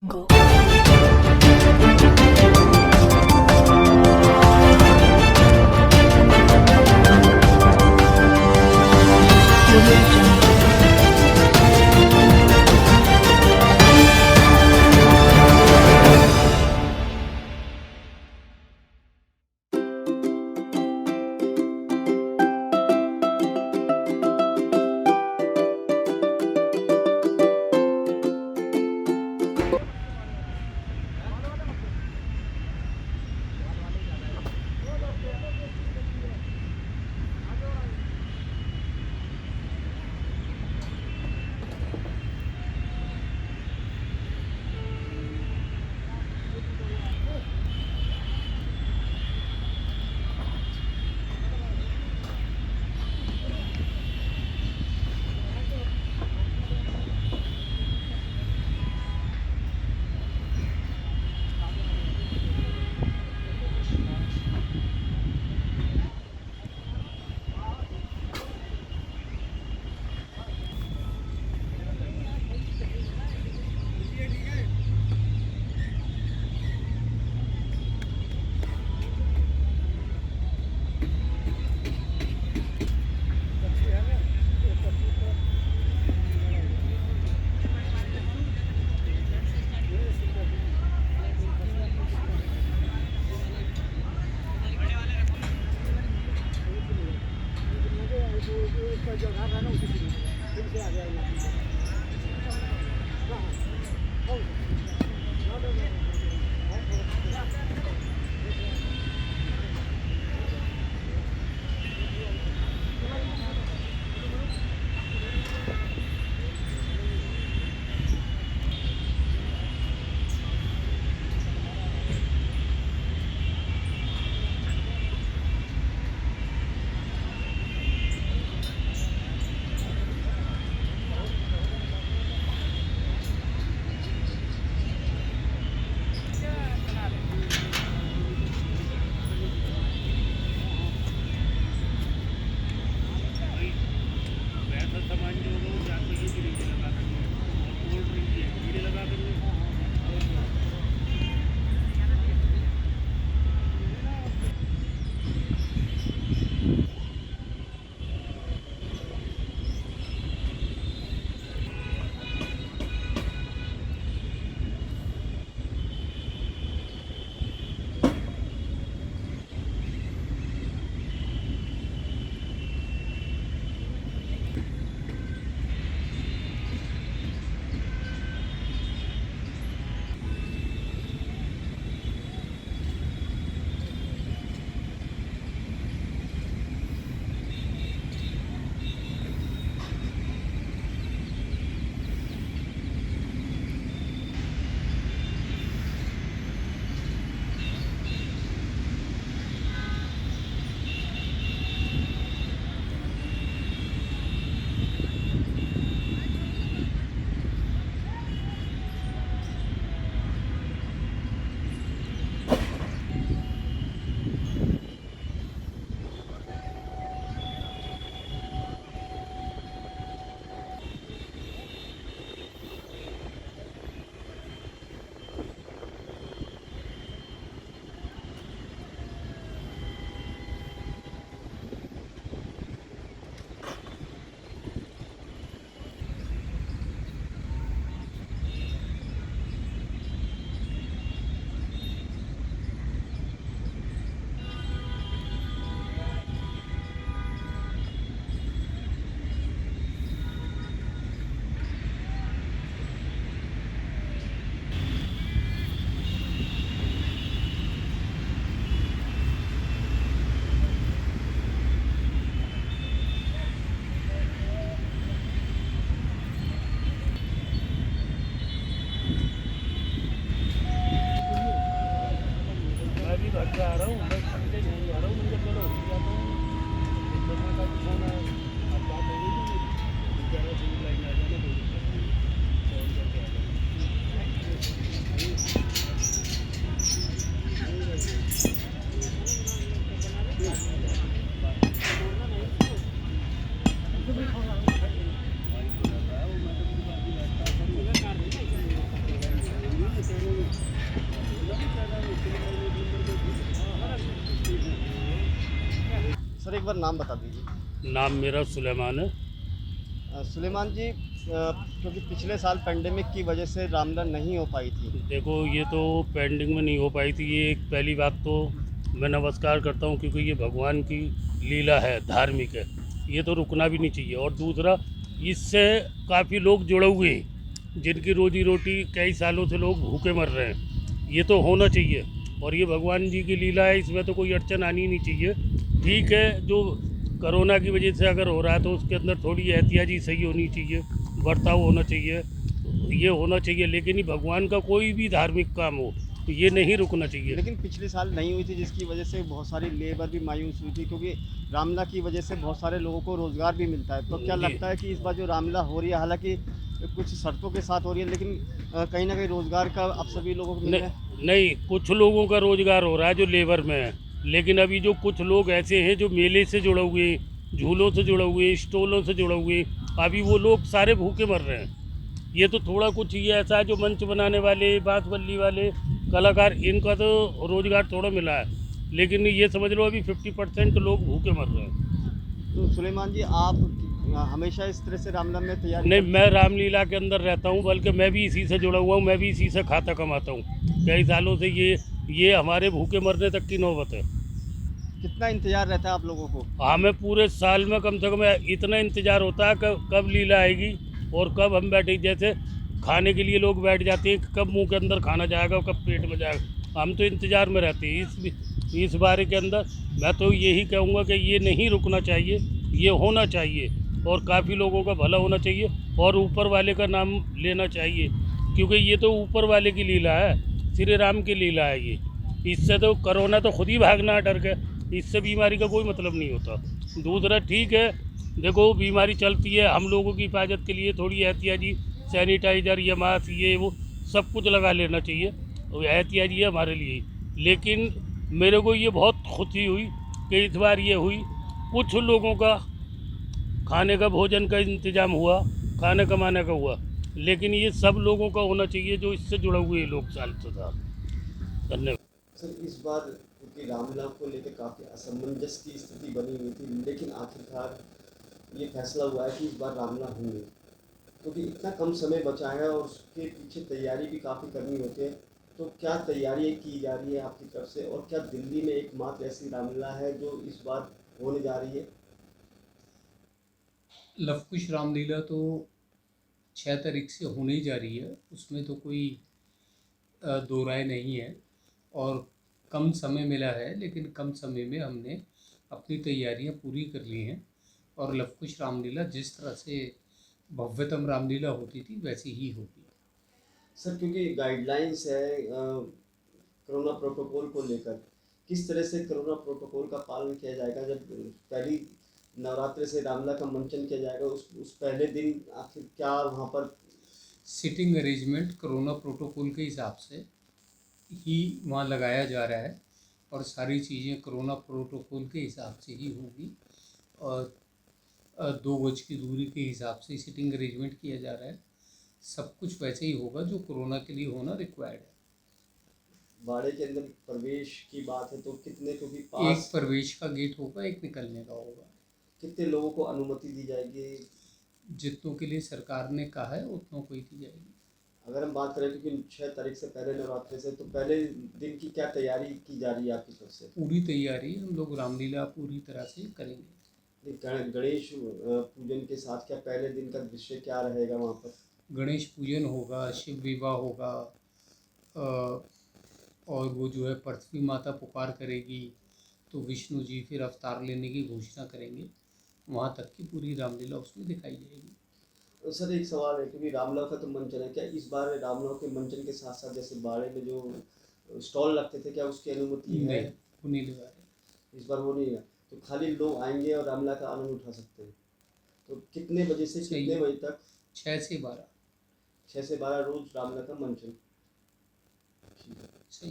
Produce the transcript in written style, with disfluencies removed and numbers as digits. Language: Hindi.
Go. सर एक बार नाम बता दीजिए। नाम मेरा सुलेमान है। सुलेमान जी, क्योंकि पिछले साल पेंडेमिक की वजह से रामलीला नहीं हो पाई थी। देखो, ये तो पेंडिंग में नहीं हो पाई थी। ये एक पहली बात तो मैं नमस्कार करता हूँ, क्योंकि ये भगवान की लीला है, धार्मिक है। ये तो रुकना भी नहीं चाहिए। और दूसरा, इससे काफ़ी लोग जुड़े हुए हैं, जिनकी रोजी रोटी कई सालों से लोग भूखे मर रहे हैं। ये तो होना चाहिए। और ये भगवान जी की लीला है, इसमें तो कोई अड़चन आनी नहीं चाहिए। ठीक है, जो कोरोना की वजह से अगर हो रहा है तो उसके अंदर थोड़ी एहतियाती सही होनी चाहिए, बर्ताव होना चाहिए, ये होना चाहिए। लेकिन ये भगवान का कोई भी धार्मिक काम हो तो ये नहीं रुकना चाहिए। लेकिन पिछले साल नहीं हुई थी, जिसकी वजह से बहुत सारी लेबर भी मायूस हुई थी, क्योंकि रामलीला की वजह से बहुत सारे लोगों को रोज़गार भी मिलता है। तो क्या जी, लगता है कि इस बार जो रामलीला हो रही है, हालांकि कुछ शर्तों के साथ हो रही है, लेकिन कहीं ना कहीं रोज़गार का अब सभी लोगों को मिल रहा है। नहीं, कुछ लोगों का रोजगार हो रहा है जो लेबर में है। लेकिन अभी जो कुछ लोग ऐसे हैं जो मेले से जुड़े हुए हैं, झूलों से जुड़े हुए हैं, स्टॉलों से जुड़े हुए हैं, अभी वो लोग सारे भूखे मर रहे हैं। ये तो थोड़ा कुछ ये ऐसा है, जो मंच बनाने वाले, बांस बल्ली वाले कलाकार, इनका तो रोजगार थोड़ा मिला है। लेकिन ये समझ लो अभी 50% लोग भूखे मर रहे हैं। तो सुलेमान जी, आप हमेशा इस तरह से रामलीला में तैयारी नहीं, करते मैं हैं? रामलीला के अंदर रहता हूँ, बल्कि मैं भी इसी से जुड़ा हुआ हूँ, मैं भी इसी से खाता कमाता हूँ कई सालों से। ये हमारे भूखे मरने तक की नौबत है। कितना इंतजार रहता है आप लोगों को? हमें पूरे साल में कम से कम इतना इंतज़ार होता है कब कब लीला आएगी और कब हम बैठे। जैसे खाने के लिए लोग बैठ जाते हैं, कब मुंह के अंदर खाना जाएगा, कब पेट में जाएगा, हम तो इंतज़ार में रहते हैं। इस बारे के अंदर मैं तो यही कहूँगा कि ये नहीं रुकना चाहिए, ये होना चाहिए। और काफ़ी लोगों का भला होना चाहिए और ऊपर वाले का नाम लेना चाहिए, क्योंकि ये तो ऊपर वाले की लीला है, श्री राम की लीला है ये। इससे तो कोरोना तो खुद ही भागना है डर के, इससे बीमारी का कोई मतलब नहीं होता। दूसरा, ठीक है, देखो बीमारी चलती है, हम लोगों की हिफाजत के लिए थोड़ी एहतियाती सैनिटाइज़र या मास्क ये वो सब कुछ लगा लेना चाहिए, और एहतियाती है हमारे लिए। लेकिन मेरे को ये बहुत खुशी हुई कि इस बार ये हुई, कुछ लोगों का खाने का, भोजन का इंतज़ाम हुआ, खाने कमाने का हुआ। लेकिन ये सब लोगों का होना चाहिए जो इससे जुड़े हुए लोग साल से साल। धन्यवाद। सर इस बार क्योंकि रामलीला को लेकर काफ़ी असमंजस की स्थिति बनी हुई थी, लेकिन आखिरकार ये फैसला हुआ है कि इस बार रामलीला होंगे, क्योंकि इतना कम समय बचा है और उसके पीछे तैयारी भी काफ़ी करनी होती है। तो क्या तैयारी की जा रही है आपकी तरफ से, और क्या दिल्ली में एकमात्र ऐसी रामलीला है जो इस बार होने जा रही है? लव कुश रामलीला तो 6 तारीख से होने ही जा रही है, उसमें तो कोई दो राय नहीं है। और कम समय मिला है, लेकिन कम समय में हमने अपनी तैयारियां पूरी कर ली हैं। और लव कुश रामलीला जिस तरह से भव्यतम रामलीला होती थी वैसी ही होगी। सर क्योंकि गाइडलाइंस है कोरोना प्रोटोकॉल को लेकर, किस तरह से कोरोना प्रोटोकॉल का पालन किया जाएगा जब पहली नवरात्रि से रामलीला का मंचन किया जाएगा, उस पहले दिन आखिर क्या वहाँ पर? सिटिंग अरेंजमेंट कोरोना प्रोटोकॉल के हिसाब से ही वहाँ लगाया जा रहा है, और सारी चीज़ें कोरोना प्रोटोकॉल के हिसाब से ही होगी। और 2 गज की दूरी के हिसाब से सिटिंग अरेंजमेंट किया जा रहा है। सब कुछ वैसे ही होगा जो कोरोना के लिए होना रिक्वायर्ड है। बाड़े के अंदर प्रवेश की बात है तो कितने को भी एक पास, प्रवेश का गेट होगा, एक निकलने का होगा। कितने लोगों को अनुमति दी जाएगी? जितनों के लिए सरकार ने कहा है उतनों को ही दी जाएगी। अगर हम बात करें क्योंकि 6 तारीख से पहले नवरात्रि से, तो पहले दिन की क्या तैयारी की जा रही है आपकी तरफ से? पूरी तैयारी हम लोग रामलीला पूरी तरह से करेंगे। गणेश पूजन के साथ क्या पहले दिन का दृश्य क्या रहेगा वहाँ पर? गणेश पूजन होगा, शिव विवाह होगा, अ, और वो जो है पृथ्वी माता पुकार करेगी तो विष्णु जी फिर अवतार लेने की घोषणा करेंगे। वहाँ तक की पूरी रामलीला उसमें दिखाई जाएगी। तो सर एक सवाल है, क्योंकि रामलव का तो मंचन है, क्या इस बार रामलव के मंचन के साथ साथ जैसे बाड़े में जो स्टॉल लगते थे, क्या उसकी अनुमति है? नहीं, वो नहीं लगा रहे। इस बार वो नहीं है, तो खाली लोग आएंगे और रामलला का आनंद उठा सकते हैं। तो कितने बजे से सही कितने है। बजे तक? 6 से 12। 6 से 12 रोज रामलला का मंचन।